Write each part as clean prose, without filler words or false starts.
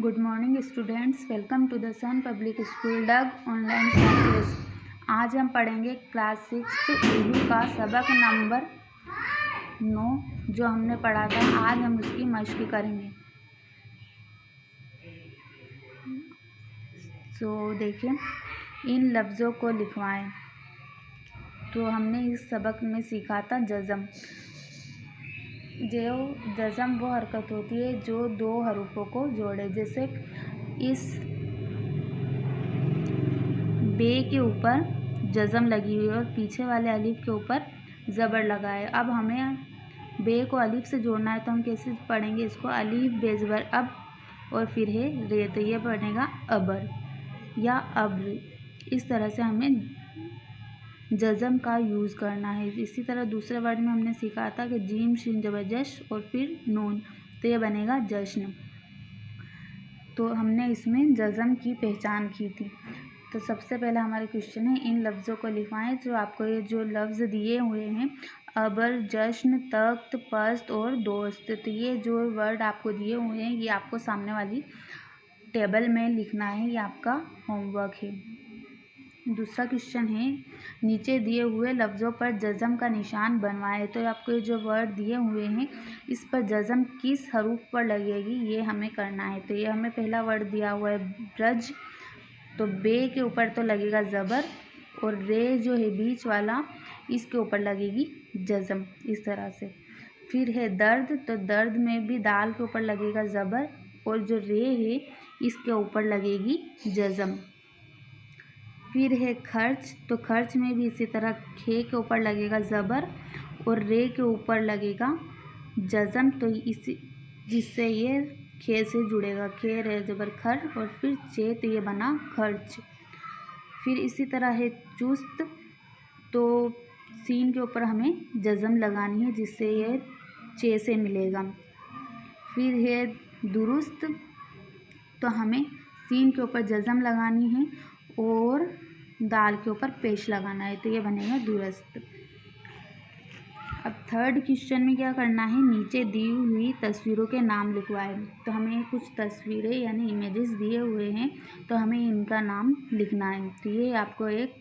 Good morning students, welcome to the sun public school डग online classes. आज हम पढ़ेंगे क्लास 6 उर्दू का सबक नंबर 9 जो हमने पढ़ा था। आज हम उसकी मश्क करेंगे। देखिए, इन लफ्ज़ों को लिखवाएं। तो हमने इस सबक में सीखा था जज़म। जो जज़म वो हरकत होती है जो दो हरूफों को जोड़े। जैसे इस बे के ऊपर जज़म लगी हुई है और पीछे वाले अलिफ के ऊपर ज़बर लगा है। अब हमें बे को अलिफ से जोड़ना है, तो हम कैसे पढ़ेंगे इसको? अलिफ बे ज़बर अब और फिर है रे, तो ये बनेगा अबर या अब्र। इस तरह से हमें जज़म का यूज़ करना है। इसी तरह दूसरे वर्ड में हमने सीखा था कि जीम शीन ज़बर जश और फिर नून, तो ये बनेगा जश्न। तो हमने इसमें जज़म की पहचान की थी। तो सबसे पहला हमारे क्वेश्चन है, इन लफ्ज़ों को लिखवाएं। जो आपको ये जो लफ्ज़ दिए हुए हैं, अबर, जश्न, तख्त, पस्त और दोस्त, तो ये जो वर्ड आपको दिए हुए हैं ये आपको सामने वाली टेबल में लिखना है। ये आपका होमवर्क है। दूसरा क्वेश्चन है, नीचे दिए हुए लफ्ज़ों पर जज़म का निशान बनवाएं। तो आपको ये जो वर्ड दिए हुए हैं इस पर जज़म किस हरूफ पर लगेगी ये हमें करना है। तो ये हमें पहला वर्ड दिया हुआ है ब्रज, तो बे के ऊपर तो लगेगा ज़बर और रे जो है बीच वाला इसके ऊपर लगेगी जज़म, इस तरह से। फिर है दर्द, तो दर्द में भी दाल के ऊपर लगेगा ज़बर और जो रे है इसके ऊपर लगेगी जज़म। फिर है खर्च, तो खर्च में भी इसी तरह खे के ऊपर लगेगा ज़बर और रे के ऊपर लगेगा जज़म, तो इसी जिससे ये खे से जुड़ेगा, खे रे ज़बर खर और फिर चे, तो ये बना खर्च। फिर इसी तरह है चुस्त, तो सीन के ऊपर हमें जज़म लगानी है जिससे ये चे से मिलेगा। फिर है दुरुस्त, तो हमें सीन के ऊपर जज़म लगानी है और दाल के ऊपर पेश लगाना है, तो ये बनेगा दुरुस्त। अब थर्ड क्वेश्चन में क्या करना है, नीचे दी हुई तस्वीरों के नाम लिखवाएं। तो हमें कुछ तस्वीरें यानी इमेजेस दिए हुए हैं, तो हमें इनका नाम लिखना है। तो ये आपको एक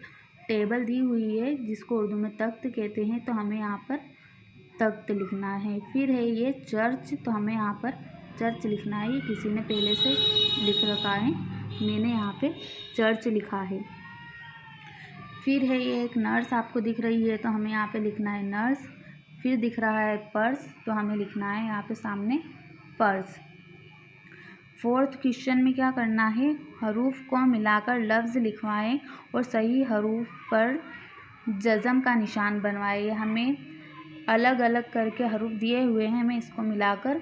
टेबल दी हुई है जिसको उर्दू में तख्त कहते हैं, तो हमें यहाँ पर तख्त लिखना है। फिर है ये चर्च, तो हमें यहाँ पर चर्च लिखना है। ये किसी ने पहले से लिख रखा है, मैंने यहाँ पे चर्च लिखा है। फिर है ये एक नर्स आपको दिख रही है, तो हमें यहाँ पे लिखना है नर्स। फिर दिख रहा है पर्स, तो हमें लिखना है यहाँ पे सामने पर्स। फोर्थ क्वेश्चन में क्या करना है, हरूफ को मिलाकर लफ्ज़ लिखवाएं और सही हरूफ पर जज़म का निशान बनवाएं। हमें अलग अलग करके हरूफ दिए हुए हैं, हमें इसको मिलाकर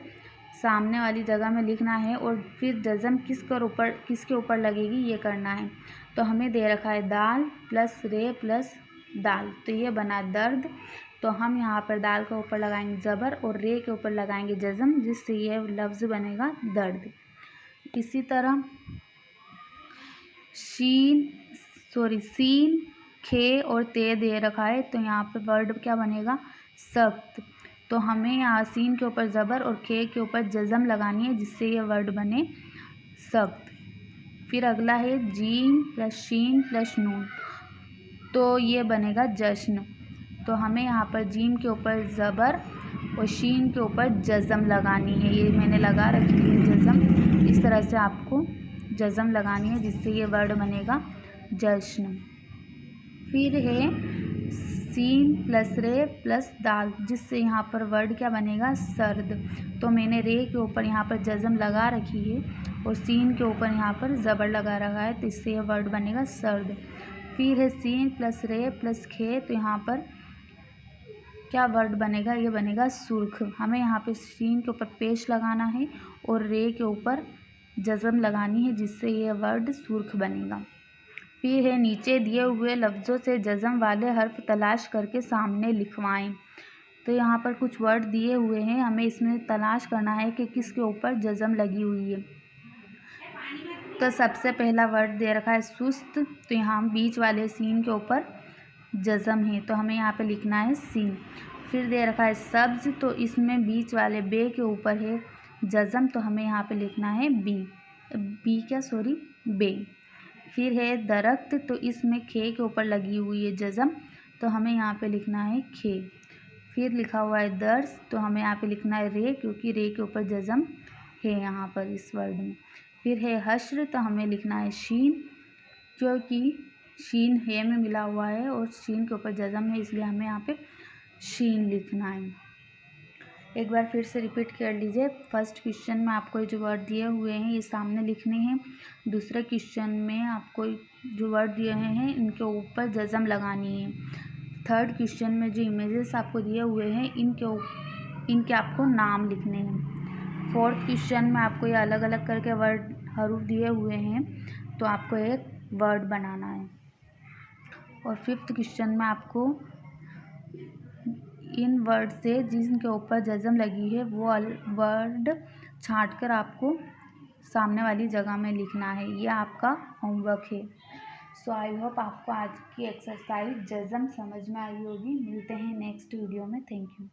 सामने वाली जगह में लिखना है और फिर जज़म किसके ऊपर लगेगी ये करना है। तो हमें दे रखा है दाल प्लस रे प्लस दाल, तो ये बना दर्द। तो हम यहाँ पर दाल के ऊपर लगाएंगे ज़बर और रे के ऊपर लगाएंगे जज़म, जिससे ये लफ्ज़ बनेगा दर्द। इसी तरह सीन, खे और ते दे रखा है, तो यहाँ पर वर्ड क्या बनेगा सख्त। तो हमें यहाँ सीन के ऊपर ज़बर और खे के ऊपर जज़म लगानी है जिससे ये वर्ड बने सख्त। फिर अगला है जीम प्लस शीन प्लस नून, तो ये बनेगा जश्न। तो हमें यहाँ पर जीम के ऊपर ज़बर और शीन के ऊपर जज़म लगानी है। ये मैंने लगा रखी है जज़म, इस तरह से आपको जज़म लगानी है जिससे ये वर्ड बनेगा जश्न। फिर है सीन प्लस रे प्लस दाल, जिससे यहाँ पर वर्ड क्या बनेगा सर्द। तो मैंने रे के ऊपर यहाँ पर जज़म लगा रखी है और सीन के ऊपर यहाँ पर ज़बर लगा रखा है, तो इससे यह वर्ड बनेगा सर्द। फिर है सीन प्लस रे प्लस खे, तो यहाँ पर क्या वर्ड बनेगा, ये बनेगा सुर्ख। हमें यहाँ पे सीन के ऊपर पेश लगाना है और रे के ऊपर जज़म लगानी है जिससे ये वर्ड सुर्ख बनेगा। फिर है नीचे दिए हुए लफ्ज़ों से जज़म वाले हर्फ तलाश करके सामने लिखवाएं। तो यहाँ पर कुछ वर्ड दिए हुए हैं, हमें इसमें तलाश करना है कि किसके ऊपर जज़म लगी हुई है। तो सबसे पहला वर्ड दे रखा है सुस्त, तो यहाँ बीच वाले सीन के ऊपर जज़म है, तो हमें यहाँ पे लिखना है सीन। फिर दे रखा है सब्ज़, तो इसमें बीच वाले बे के ऊपर है जज़म, तो हमें यहाँ पे लिखना है बी। बे। फिर है दरख्त, तो इसमें खे के ऊपर लगी हुई है जज़म, तो हमें यहाँ पे लिखना है खे। फिर लिखा हुआ है दर्स, तो हमें यहाँ पे लिखना है रे, क्योंकि रे के ऊपर जज़म है यहाँ पर इस वर्ड में। फिर है हश्र, तो हमें लिखना है शीन, क्योंकि शीन है में मिला हुआ है और शीन के ऊपर जज़म है, इसलिए हमें यहाँ पे शीन लिखना है। एक बार फिर से रिपीट कर लीजिए। फर्स्ट क्वेश्चन में आपको जो वर्ड दिए हुए हैं ये सामने लिखने हैं। दूसरे क्वेश्चन में आपको जो वर्ड दिए हैं इनके ऊपर जज़म लगानी है। थर्ड क्वेश्चन में जो इमेजेस आपको दिए हुए हैं इनके आपको नाम लिखने हैं। फोर्थ क्वेश्चन में आपको ये अलग अलग करके वर्ड हरूफ दिए हुए हैं, तो आपको एक वर्ड बनाना है। और फिफ्थ क्वेश्चन में आपको इन वर्ड से जिनके ऊपर जज़म लगी है वो वर्ड छांट कर आपको सामने वाली जगह में लिखना है। ये आपका होमवर्क है। सो आई होप आपको आज की एक्सरसाइज जज़म समझ में आई होगी। मिलते हैं नेक्स्ट वीडियो में। Thank you.